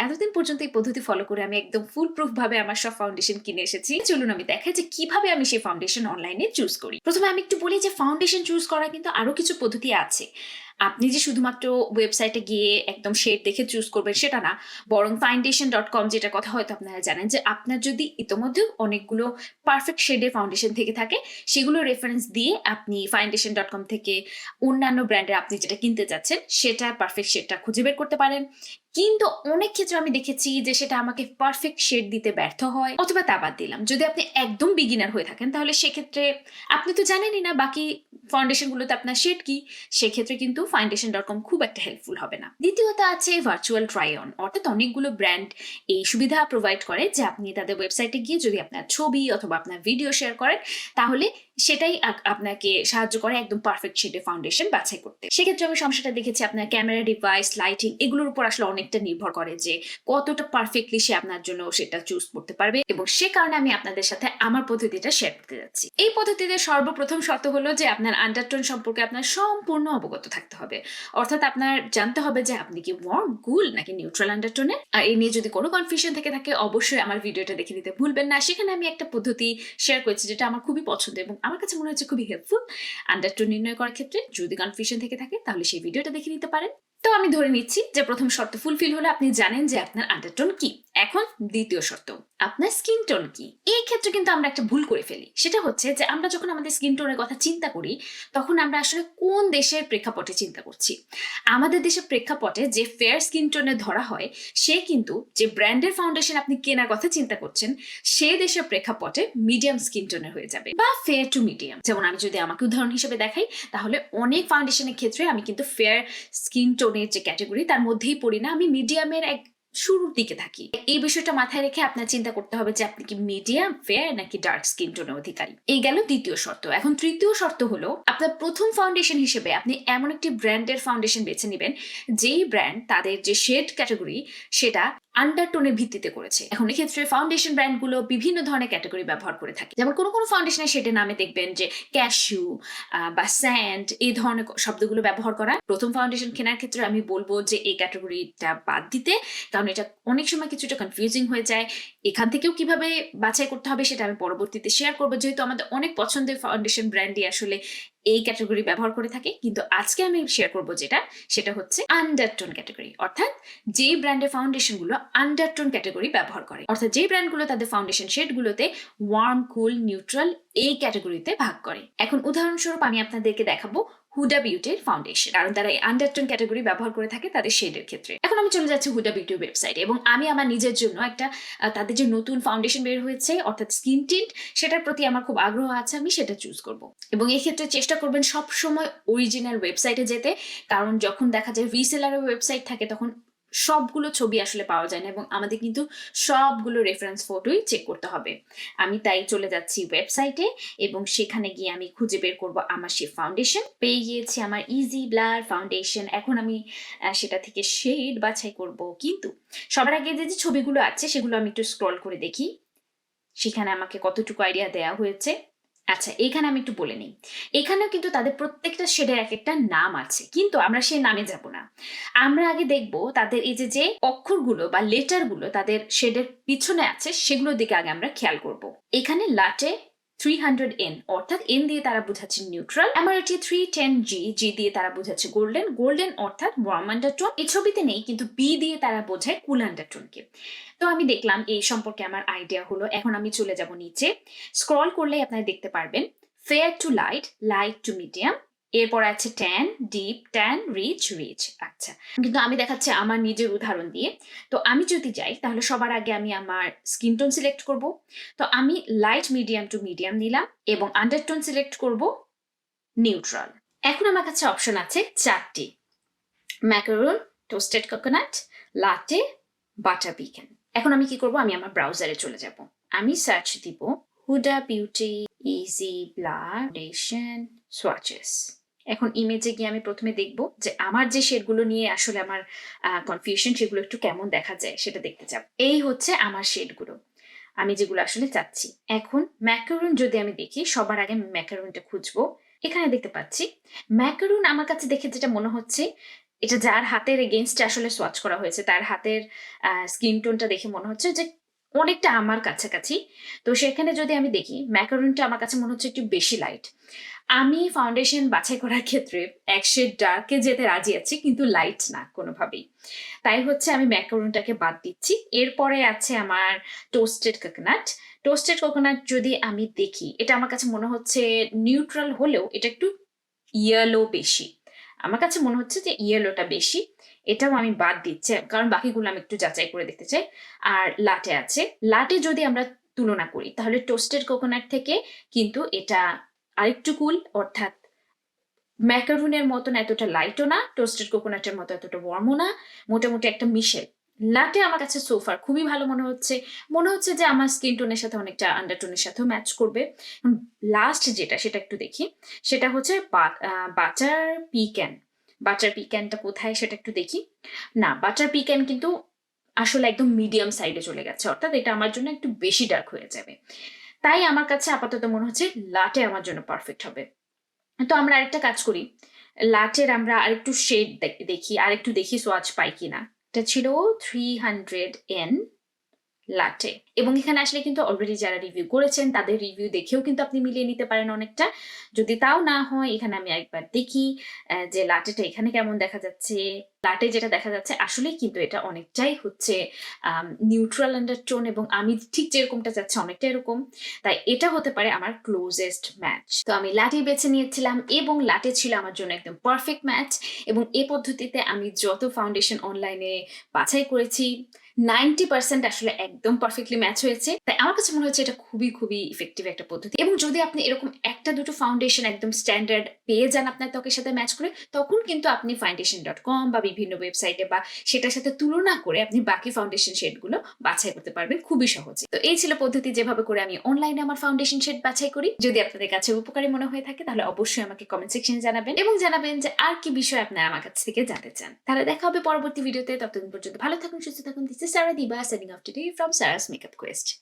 এতদিন পর্যন্ত এই পদ্ধতি ফলো করে আমি একদম ফুল প্রুফ ভাবে আমার সব ফাউন্ডেশন কিনে এসেছি। চলুন আমি দেখাই যে কিভাবে আমি সেই ফাউন্ডেশন অনলাইনে চুজ করি। প্রথমে আমি একটু বলি যে ফাউন্ডেশন চুজ করা কিন্তু আরো কিছু পদ্ধতি আছে। আপনি যে শুধুমাত্র ওয়েবসাইটে গিয়ে একদম শেড দেখে চুজ করবেন সেটা না, বরং foundation.com যেটা কথা হয়তো আপনারা জানেন যে আপনার যদি ইতোমধ্যে অনেকগুলো পারফেক্ট শেডের ফাউন্ডেশন থেকে থাকে সেগুলো রেফারেন্স দিয়ে আপনি foundation.com থেকে অন্যান্য ব্র্যান্ডের আপনি যেটা কিনতে যাচ্ছেন সেটা পারফেক্ট শেডটা খুঁজে বের করতে পারেন। কিন্তু অনেক ক্ষেত্রে আমি দেখেছি যে সেটা আমাকে পারফেক্ট শেড দিতে ব্যর্থ হয়, অথবা তা বাদ দিলাম, যদি আপনি একদম বিগিনার হয়ে থাকেন তাহলে সেক্ষেত্রে আপনি তো জানেনই না বাকি ফাউন্ডেশনগুলোতে আপনার শেড কি, সেক্ষেত্রে কিন্তু foundation.com খুব একটা হেল্পফুল হবে না। দ্বিতীয়ত আছে ভার্চুয়াল ট্রাই অন, অর্থাৎ অনেকগুলো ব্র্যান্ড এই সুবিধা প্রোভাইড করে যে আপনি তাদের ওয়েবসাইটে গিয়ে যদি আপনার ছবি অথবা আপনার ভিডিও শেয়ার করেন তাহলে সেটাই আপনাকে সাহায্য করে একদম পারফেক্ট শেডের ফাউন্ডেশন বাছাই করতে। সেক্ষেত্রে আমি সমস্যাটা দেখেছি আপনার ক্যামেরা ডিভাইস, লাইটিং এগুলোর উপর আসলে অনেকটা নির্ভর করে যে কতটা পারফেক্টলি সে আপনার জন্য সেটা চুজ করতে পারবে, এবং সে কারণে আমি আপনাদের সাথে আমার পদ্ধতিটা শেয়ার করতে যাচ্ছি। এই পদ্ধতিতে সর্বপ্রথম শর্ত হলো যে আপনার আন্ডারটোন সম্পর্কে আপনার সম্পূর্ণ অবগত থাকতে হবে, অর্থাৎ আপনার জানতে হবে যে আপনি কি ওয়ার্ম, কুল নাকি নিউট্রাল আন্ডারটোনে। আর এই নিয়ে যদি কোনো কনফিউশন থেকে থাকে অবশ্যই আমার ভিডিওটা দেখে নিতে ভুলবেন না, সেখানে আমি একটা পদ্ধতি শেয়ার করেছি যেটা আমার খুবই পছন্দ এবং আমার কাছে মনে হচ্ছে খুবই হেল্পফুল আন্ডারটোন নির্ণয় করার ক্ষেত্রে। যদি কনফিউশন থেকে থাকে তাহলে সেই ভিডিওটা দেখে নিতে পারেন। তো আমি ধরে নিচ্ছি যে প্রথম শর্ত ফুলফিল হলে আপনি জানেন যে আপনার আন্ডারটোন কি। এখন দ্বিতীয় শর্ত, আপনার স্কিন টোন কি। এই ক্ষেত্রে কিন্তু আমরা একটা ভুল করে ফেলি, সেটা হচ্ছে যে আমরা যখন আমাদের স্কিন টোনের কথা চিন্তা করি তখন আমরা আসলে কোন দেশের প্রেক্ষাপটে চিন্তা করছি। আমাদের দেশের প্রেক্ষাপটে যে ফেয়ার স্কিন টোনে ধরা হয় সে কিন্তু যে ব্র্যান্ডের ফাউন্ডেশন আপনি কেনার কথা চিন্তা করছেন সে দেশের প্রেক্ষাপটে মিডিয়াম স্কিন টোনের হয়ে যাবে বা ফেয়ার টু মিডিয়াম। যেমন আমি যদি আমাকে উদাহরণ হিসেবে দেখাই তাহলে অনেক ফাউন্ডেশনের ক্ষেত্রে আমি কিন্তু ফেয়ার স্কিন টোনের যে ক্যাটাগরি তার মধ্যেই পড়ি না, আমি মিডিয়ামের এক শুরুর দিকে থাকি। এই বিষয়টা মাথায় রেখে আপনার চিন্তা করতে হবে যে আপনি কি মিডিয়াম, ফেয়ার নাকি ডার্ক স্কিন টোনের অধিকারী। এই গেল দ্বিতীয় শর্ত। এখন তৃতীয় শর্ত হলো আপনার প্রথম ফাউন্ডেশন হিসেবে আপনি এমন একটি ব্র্যান্ডের ফাউন্ডেশন বেছে নেবেন যেই ব্র্যান্ড তাদের যে শেড ক্যাটাগরি সেটা আন্ডারটোনের ভিত্তিতে করেছে। এখন এক্ষেত্রে ফাউন্ডেশন ব্র্যান্ডগুলো বিভিন্ন ধরনের ক্যাটাগরি ব্যবহার করে থাকে, যেমন কোনো কোনো ফাউন্ডেশনের শেডের নামে দেখবেন যে ক্যাশু বা স্যান্ড এই ধরনের শব্দগুলো ব্যবহার করা। প্রথম ফাউন্ডেশন কেনার ক্ষেত্রে আমি বলবো যে এই ক্যাটাগরিটা বাদ দিতে, কারণ এটা অনেক সময় কিছুটা কনফিউজিং হয়ে যায়। এখান থেকেও কিভাবে বাছাই করতে হবে সেটা আমি পরবর্তীতে শেয়ার করবো, যেহেতু আমাদের অনেক পছন্দের ফাউন্ডেশন ব্র্যান্ডই আসলে এই ক্যাটাগরি ব্যবহার করে থাকে। কিন্তু আজকে আমি শেয়ার করবো যেটা, সেটা হচ্ছে আন্ডারটোন ক্যাটাগরি, অর্থাৎ যে ব্র্যান্ডের ফাউন্ডেশন গুলো আন্ডারটোন ক্যাটাগরি ব্যবহার করে, অর্থাৎ যে ব্র্যান্ডগুলো তাদের ফাউন্ডেশন শেডগুলোতে ওয়ার্ম, কুল, নিউট্রাল এই ক্যাটাগরিতে ভাগ করে। এখন উদাহরণস্বরূপ আমি আপনাদেরকে দেখাবো হুডা বিউটির ফাউন্ডেশন, কারণ তারা এই আন্ডারটোন ক্যাটাগরি ব্যবহার করে থাকে তাদের শেডের ক্ষেত্রে। এখন আমি চলে যাচ্ছি হুডা বিউটির ওয়েবসাইটে এবং আমি আমার নিজের জন্য একটা তাদের যে নতুন ফাউন্ডেশন বের হয়েছে অর্থাৎ স্কিন টিন্ট, সেটার প্রতি আমার খুব আগ্রহ আছে, আমি সেটা চুজ করব। এবং এই ক্ষেত্রে চেষ্টা করবেন সবসময় অরিজিনাল ওয়েবসাইটে যেতে, কারণ যখন দেখা যায় রিসেলারের ওয়েবসাইট থাকে তখন সবগুলো ছবি আসলে পাওয়া যায় না এবং আমাদের কিন্তু সবগুলো রেফারেন্স ফটোই চেক করতে হবে। আমি তাই চলে যাচ্ছি ওয়েবসাইটে এবং সেখানে গিয়ে আমি খুঁজে বের করব আমার সেই ফাউন্ডেশন। পেয়ে গিয়েছি আমার ইজি ব্লার ফাউন্ডেশন। এখন আমি সেটা থেকে শেড বাছাই করব, কিন্তু সবার আগে যে ছবিগুলো আছে সেগুলো আমি একটু স্ক্রল করে দেখি সেখানে আমাকে কতটুকু আইডিয়া দেওয়া হয়েছে। আচ্ছা, এখানে আমি একটু বলে নিই, এখানেও কিন্তু তাদের প্রত্যেকটা শেডের এক একটা নাম আছে, কিন্তু আমরা সেই নামে যাব না। আমরা আগে দেখব তাদের এই যে অক্ষরগুলো বা লেটারগুলো তাদের শেডের পিছনে আছে সেগুলোর দিকে আগে আমরা খেয়াল করব। এখানে লাটে 300N, অর্থাৎ এন দিয়ে তারা বোঝাচ্ছে নিউট্রাল। এমারেটি 310G, জি দিয়ে তারা বোঝাচ্ছে গোল্ডেন, গোল্ডেন অর্থাৎ ওয়ার্ম আন্ডারটোন। এই ছবিতে নেই, কিন্তু বি দিয়ে তারা বোঝায় কুল আন্ডারটোনকে। তো আমি দেখলাম এই সম্পর্কে আমার আইডিয়া হলো। এখন আমি চলে যাব নিচে, স্ক্রল করলে আপনারা দেখতে পারবেন fair to light, light to medium, এরপর আছে tan, deep, tan, rich, rich. আচ্ছা, কিন্তু আমি দেখাচ্ছি আমার নিজের উদাহরণ দিয়ে। তো আমি যদি যাই তাহলে সবার আগে আমি আমার স্কিন টোন সিলেক্ট করব। তো আমি লাইট মিডিয়াম টু মিডিয়াম নিলাম এবং আন্ডারটোন সিলেক্ট করব নিউট্রাল। এখন আমার কাছে অপশন আছে চারটি: macaron, toasted coconut, latte, butter pecan. এখন আমি কি করব, আমি আমার ব্রাউজারে চলে যাব, আমি সার্চ দিব Hooda beauty easy blur foundation swatches. এখন ইমেজে গিয়ে আমি প্রথমে দেখব যে আমার যে শেডগুলো নিয়ে আসলে আমার কনফিউশন সেগুলো একটু কেমন দেখা যায় সেটা দেখতে চাপ। এই হচ্ছে আমার শেডগুলো, আমি যেগুলো আসলে চাচ্ছি। এখন ম্যাকারন যদি আমি দেখি, সবার আগে ম্যাকারনটা খুঁজবো। এখানে দেখতে পাচ্ছি ম্যাকারন, আমার কাছে দেখে যেটা মনে হচ্ছে এটা যার হাতের এগেইনস্টে আসলে সোয়াচ করা হয়েছে, তার হাতের স্কিন টোনটা দেখে মনে হচ্ছে যে অনেকটা আমার কাছাকাছি। তো সেখানে যদি আমি দেখি ম্যাকারনটা আমার কাছে মনে হচ্ছে একটু বেশি লাইট। আমি ফাউন্ডেশন বাছাই করার ক্ষেত্রে এক শেড ডার্কে যেতে রাজি আছি, কিন্তু লাইট না কোনোভাবেই। তাই হচ্ছে আমি ম্যাকারনটাকে বাদ দিচ্ছি। এরপরে আছে আমার টোস্টেড কোকোনাট। টোস্টেড কোকোনাট যদি আমি দেখি, এটা আমার কাছে মনে হচ্ছে নিউট্রাল হলেও এটা একটু ইয়েলো বেশি। আমার কাছে মনে হচ্ছে যে ইয়েলোটা বেশি, এটাও আমি বাদ দিচ্ছি কারণ বাকিগুলো আমি একটু যাচাই করে দেখতে চাই। আর লাটে আছে, লাটে যদি আমরা তুলনা করি তাহলে টোস্টেড কোকোনাট থেকে কিন্তু এটা আরেকটু কুল, অর্থাৎ ম্যাকারুনের মতন এতটা লাইটও না, টোস্টেড কোকোনাটের মতো এতটা ওয়ার্মও না, মোটামুটি একটা মিশেল। লাটে আমার কাছে সোফার খুবই ভালো মনে হচ্ছে, মনে হচ্ছে যে আমার স্কিন টোনের সাথে অনেকটা আন্ডারটোনের সাথেও ম্যাচ করবে। লাস্ট যেটা সেটা একটু দেখি, সেটা হচ্ছে বাটার পিক্যান। বাটার পিক্যানটা কোথায় সেটা একটু দেখি। না, বাটার পিক্যান কিন্তু আসলে একদম মিডিয়াম সাইডে চলে গেছে, অর্থাৎ এটা আমার জন্য একটু বেশি ডার্ক হয়ে যাবে। তাই আমার কাছে আপাতত মনে হচ্ছে লাটে আমার জন্য পারফেক্ট হবে। তো আমরা আরেকটা কাজ করি, লাটের আমরা আরেকটু শেড দেখি, আরেকটু দেখি সোয়াচ পাই কিনা। এটা ছিল 300N লাটে, এবং এখানে আসলে কিন্তু অলরেডি যারা রিভিউ করেছেন তাদের রিভিউ দেখেও কিন্তু আপনি মিলিয়ে নিতে পারেন অনেকটা। যদি তাও না হয়, এখানে আমি একবার দেখি যে লাটেটা এখানে কেমন দেখা যাচ্ছে। লাটে যেটা দেখা যাচ্ছে আসলে কিন্তু এটা অনেকটাই হচ্ছে নিউট্রাল আন্ডারটোন, এবং আমি ঠিক যেরকমটা চাচ্ছি অনেকটা এরকম। তাই এটা হতে পারে আমার ক্লোজেস্ট ম্যাচ। তো আমি লাটে বেছে নিয়েছিলাম এবং লাটে ছিল আমার জন্য একদম পারফেক্ট ম্যাচ। এবং এই পদ্ধতিতে আমি যত ফাউন্ডেশন অনলাইনে বাছাই করেছি 90% আসলে একদম পারফেক্টলি ম্যাচ হয়েছে। তাই আমার কাছে মনে হচ্ছে এটা খুবই খুবই ইফেক্টিভ একটা পদ্ধতি। এবং যদি আপনি এরকম একটা দুটো ফাউন্ডেশন একদম স্ট্যান্ডার্ড পেয়ে যান আপনার ত্বকের সাথে ম্যাচ করে, তখন কিন্তু আপনি foundation.com বা বিভিন্ন ওয়েবসাইটে বা সেটার সাথে তুলনা করে আপনি বাকি ফাউন্ডেশন শেডগুলো বাছাই করতে পারবেন খুবই সহজে। তো এই ছিল পদ্ধতি যেভাবে করে আমি অনলাইনে আমার ফাউন্ডেশন শেড বাছাই করি। যদি আপনাদের কাছে উপকারী মনে হয়ে থাকে তাহলে অবশ্যই আমাকে কমেন্ট সেকশনে জানাবেন, এবং জানাবেন যে আর কি বিষয় আপনারা আমার কাছ থেকে জানতে চান। তাহলে দেখা হবে পরবর্তী ভিডিওতে। ততদিন পর্যন্ত ভালো থাকুন, সুস্থ থাকুন। This is Sara Diba, signing off today from Sara's makeup Quest.